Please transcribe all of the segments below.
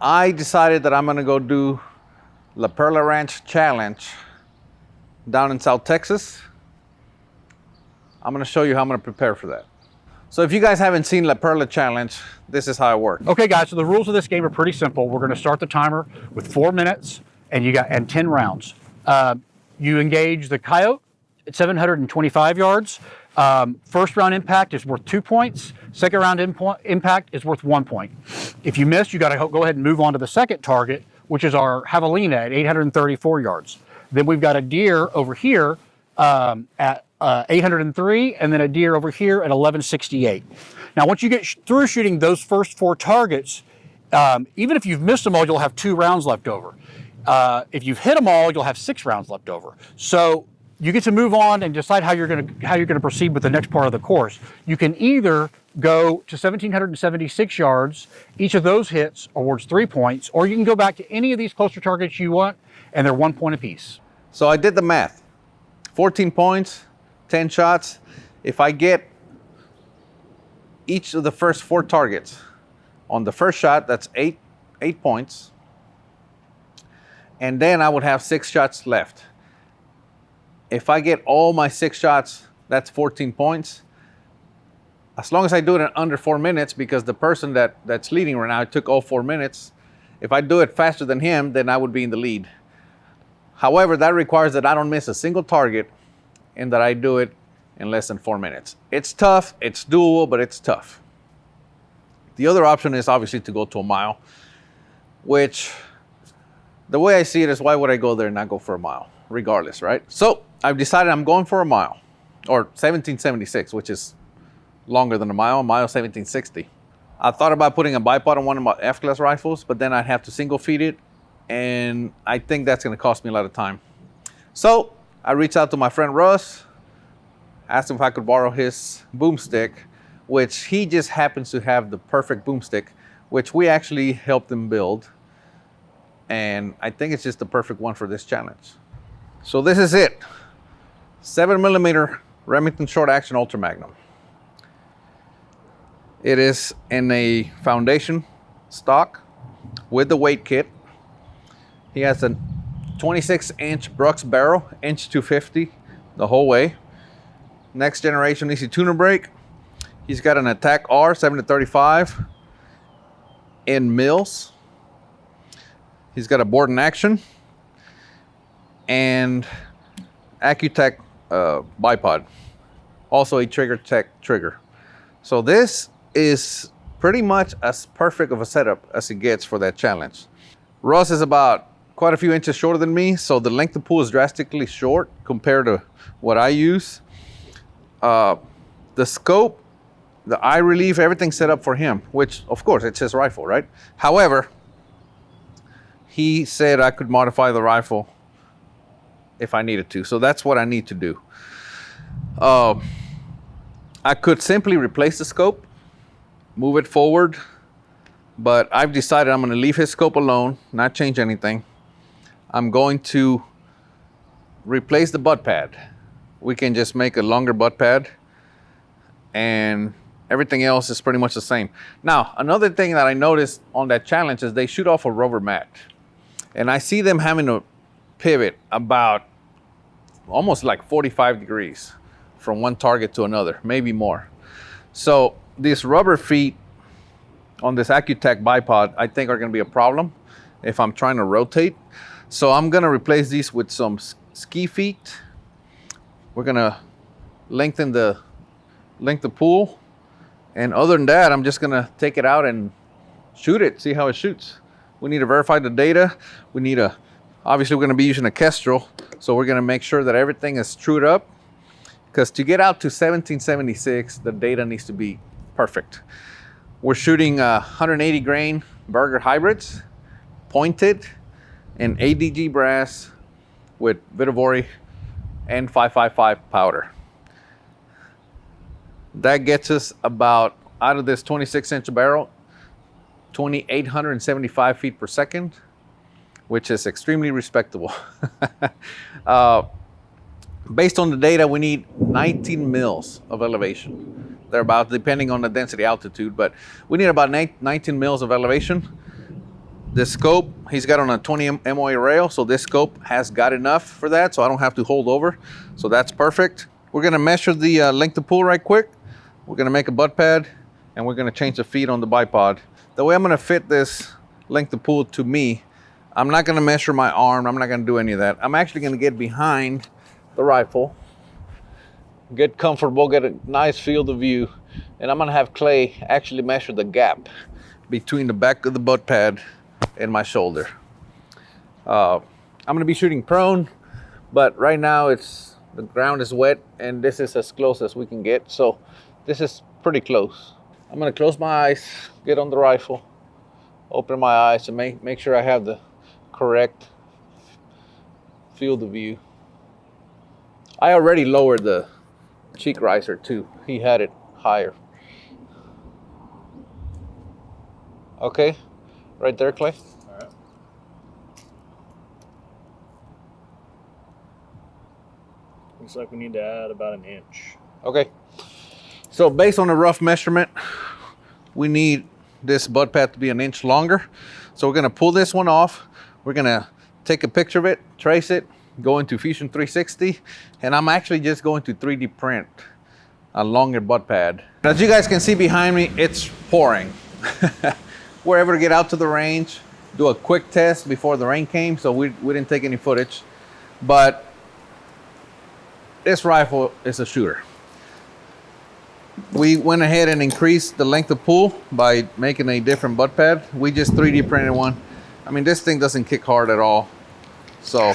I decided that I'm gonna go do La Perla Ranch Challenge down in South Texas. I'm gonna show you how I'm gonna prepare for that. So if you guys haven't seen La Perla Challenge, this is how it works. Okay, guys, so the rules of this game are pretty simple. We're going to start the timer with 4 minutes and 10 rounds. You engage the coyote at 725 yards. First round impact is worth 2 points. Second round impact is worth 1 point. If you miss, you got to go ahead and move on to the second target, which is our javelina at 834 yards. Then we've got a deer over here at 803, and then a deer over here at 1168. Now, once you get through shooting those first 4 targets, even if you've missed them all, you'll have 2 rounds left over. If you've hit them all, you'll have 6 rounds left over. So you get to move on and decide how you're going to proceed with the next part of the course. You can either go to 1,776 yards. Each of those hits awards 3 points, or you can go back to any of these closer targets you want, and they're 1 point apiece. So I did the math. 14 points, 10 shots. If I get each of the first 4 targets on the first shot, that's 8 points. And then I would have 6 shots left. If I get all my 6 shots, that's 14 points. As long as I do it in under 4 minutes, because the person that's leading right now, it took all 4 minutes. If I do it faster than him, then I would be in the lead. However, that requires that I don't miss a single target and that I do it in less than 4 minutes. It's tough, it's doable, but it's tough. The other option is obviously to go to a mile, which the way I see it is, why would I go there and not go for a mile, regardless, right? So I've decided I'm going for a mile, or 1776, which is longer than a mile 1760. I thought about putting a bipod on one of my F-class rifles, but then I'd have to single feed it, and I think that's gonna cost me a lot of time. So I reached out to my friend Russ, asked him if I could borrow his boomstick, which he just happens to have the perfect boomstick, which we actually helped him build. And I think it's just the perfect one for this challenge. So this is it. 7mm Remington short action Ultra Magnum. It is in a foundation stock with the weight kit. He has a 26-inch Brooks barrel, inch 250 the whole way. Next generation easy tuner brake. He's got an Attack R 7-35 in mils. He's got a board in action and Accutech bipod, also a Trigger Tech trigger. So this is pretty much as perfect of a setup as it gets for that challenge. Russ is about quite a few inches shorter than me, so the length of pull is drastically short compared to what I use. The scope, the eye relief, everything's set up for him, which of course it's his rifle, right? However, he said I could modify the rifle if I needed to, so that's what I need to do. I could simply replace the scope, move it forward, but I've decided I'm going to leave his scope alone, not change anything. I'm going to replace the butt pad. We can just make a longer butt pad, and everything else is pretty much the same. Now, another thing that I noticed on that challenge is they shoot off a rubber mat. And I see them having to pivot about almost like 45 degrees from one target to another, maybe more. So these rubber feet on this Accutech bipod, I think are gonna be a problem if I'm trying to rotate. So I'm gonna replace these with some ski feet. We're gonna lengthen the pull. And other than that, I'm just gonna take it out and shoot it, see how it shoots. We need to verify the data. Obviously we're gonna be using a Kestrel, so we're gonna make sure that everything is trued up, because to get out to 1776, the data needs to be perfect. We're shooting 180 grain Berger hybrids, pointed, and ADG brass with Vitovori N555 powder. That gets us about, out of this 26-inch barrel, 2,875 feet per second, which is extremely respectable. Based on the data, we need 19 mils of elevation. They're about, depending on the density altitude, but we need about 19 mils of elevation. The scope, he's got on a 20 MOA rail, so this scope has got enough for that, so I don't have to hold over. So that's perfect. We're gonna measure the length of pull right quick. We're gonna make a butt pad, and we're gonna change the feet on the bipod. The way I'm gonna fit this length of pull to me, I'm not gonna measure my arm, I'm not gonna do any of that. I'm actually gonna get behind the rifle, get comfortable, get a nice field of view, and I'm gonna have Clay actually measure the gap between the back of the butt pad and my shoulder. I'm gonna be shooting prone, but right now the ground is wet and this is as close as we can get. So this is pretty close. I'm gonna close my eyes, get on the rifle, open my eyes and make sure I have the correct field of view. I already lowered the cheek riser too. He had it higher. Okay, right there, Clay. All right. Looks like we need to add about an inch. Okay, so based on a rough measurement, we need this butt pad to be an inch longer. So we're gonna pull this one off. We're gonna take a picture of it, trace it, go into Fusion 360, and I'm actually just going to 3D print a longer butt pad. As you guys can see behind me, it's pouring. We're able to get out to the range, do a quick test before the rain came, so we didn't take any footage. But this rifle is a shooter. We went ahead and increased the length of pull by making a different butt pad. We just 3D printed one. I mean, this thing doesn't kick hard at all. So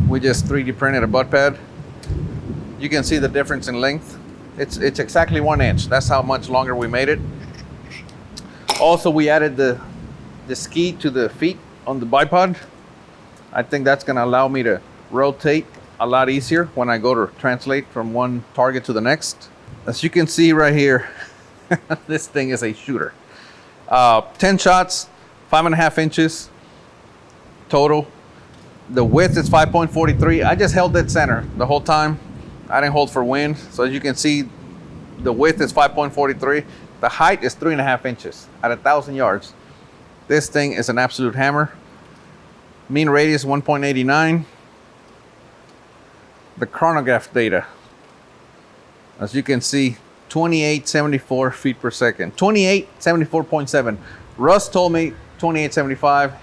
we just 3D printed a butt pad. You can see the difference in length. It's exactly 1 inch. That's how much longer we made it. Also, we added the ski to the feet on the bipod. I think that's gonna allow me to rotate a lot easier when I go to translate from one target to the next. As you can see right here, this thing is a shooter. 10 shots, 5.5 inches total. The width is 5.43. I just held dead center the whole time. I didn't hold for wind. So as you can see, the width is 5.43. The height is 3.5 inches at 1,000 yards. This thing is an absolute hammer. Mean radius 1.89. The chronograph data, as you can see, 2874 feet per second. 2874.7. Russ told me 2875.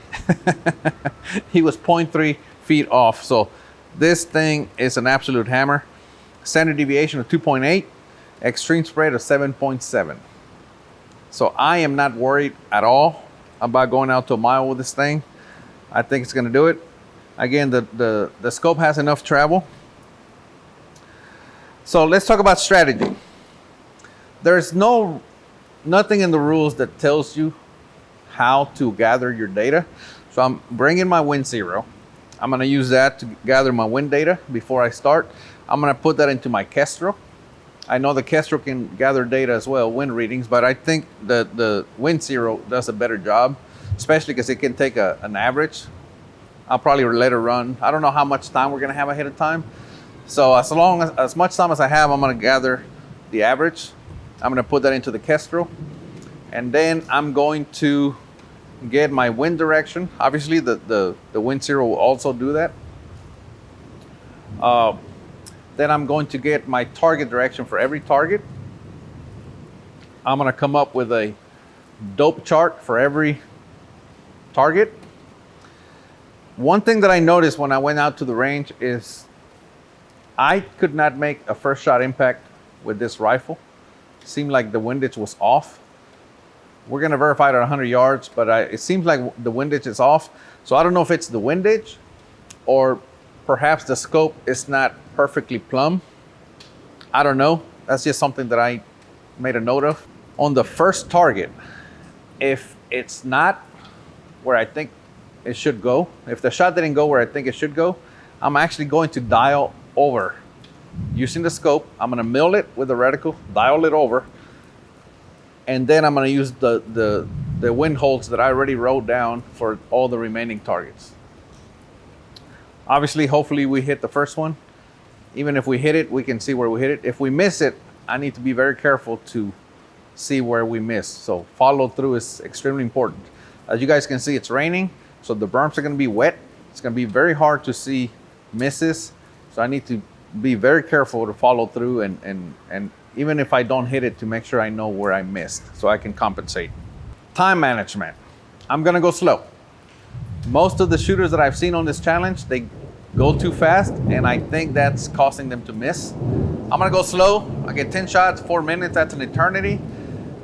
He was 0.3 feet off. So this thing is an absolute hammer. Standard deviation of 2.8. Extreme spread of 7.7. So I am not worried at all about going out to a mile with this thing. I think it's gonna do it. Again, the scope has enough travel. So let's talk about strategy. There's nothing in the rules that tells you how to gather your data. So I'm bringing my wind zero. I'm gonna use that to gather my wind data before I start. I'm gonna put that into my Kestrel. I know the Kestrel can gather data as well, wind readings, but I think the wind zero does a better job, especially because it can take an average. I'll probably let it run. I don't know how much time we're gonna have ahead of time. So as much time as I have, I'm gonna gather the average. I'm gonna put that into the Kestrel. And then I'm going to get my wind direction. Obviously the wind zero will also do that. Then I'm going to get my target direction for every target. I'm gonna come up with a dope chart for every target. One thing that I noticed when I went out to the range is I could not make a first shot impact with this rifle. It seemed like the windage was off. We're gonna verify it at 100 yards, but it seems like the windage is off. So I don't know if it's the windage or perhaps the scope is not perfectly plumb. I don't know. That's just something that I made a note of. On the first target, if it's not where I think it should go, if the shot didn't go where I think it should go, I'm actually going to dial over. Using the scope, I'm gonna mill it with the reticle, dial it over, and then I'm gonna use the wind holds that I already wrote down for all the remaining targets. Obviously, hopefully we hit the first one. Even if we hit it, we can see where we hit it. If we miss it, I need to be very careful to see where we miss. So follow through is extremely important. As you guys can see, it's raining, so the berms are gonna be wet. It's gonna be very hard to see misses, so I need to be very careful to follow through and even if I don't hit it, to make sure I know where I missed so I can compensate. Time management. I'm gonna go slow. Most of the shooters that I've seen on this challenge, they go too fast, and I think that's causing them to miss. I'm gonna go slow. I get 10 shots, 4 minutes, that's an eternity,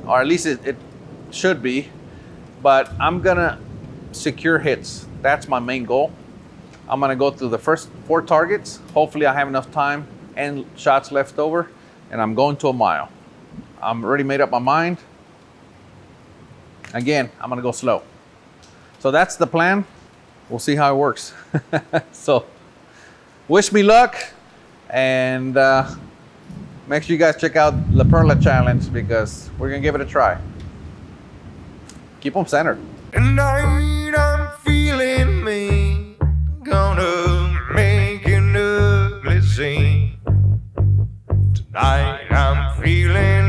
or at least it should be. But I'm gonna secure hits. That's my main goal. I'm gonna go through the first 4 targets. Hopefully I have enough time and shots left over, and I'm going to a mile. I'm already made up my mind. Again, I'm gonna go slow. So that's the plan. We'll see how it works. So wish me luck, and make sure you guys check out the Perla challenge because we're gonna give it a try. Keep them centered. Tonight I'm feeling me, gonna make an ugly scene. Tonight I'm feeling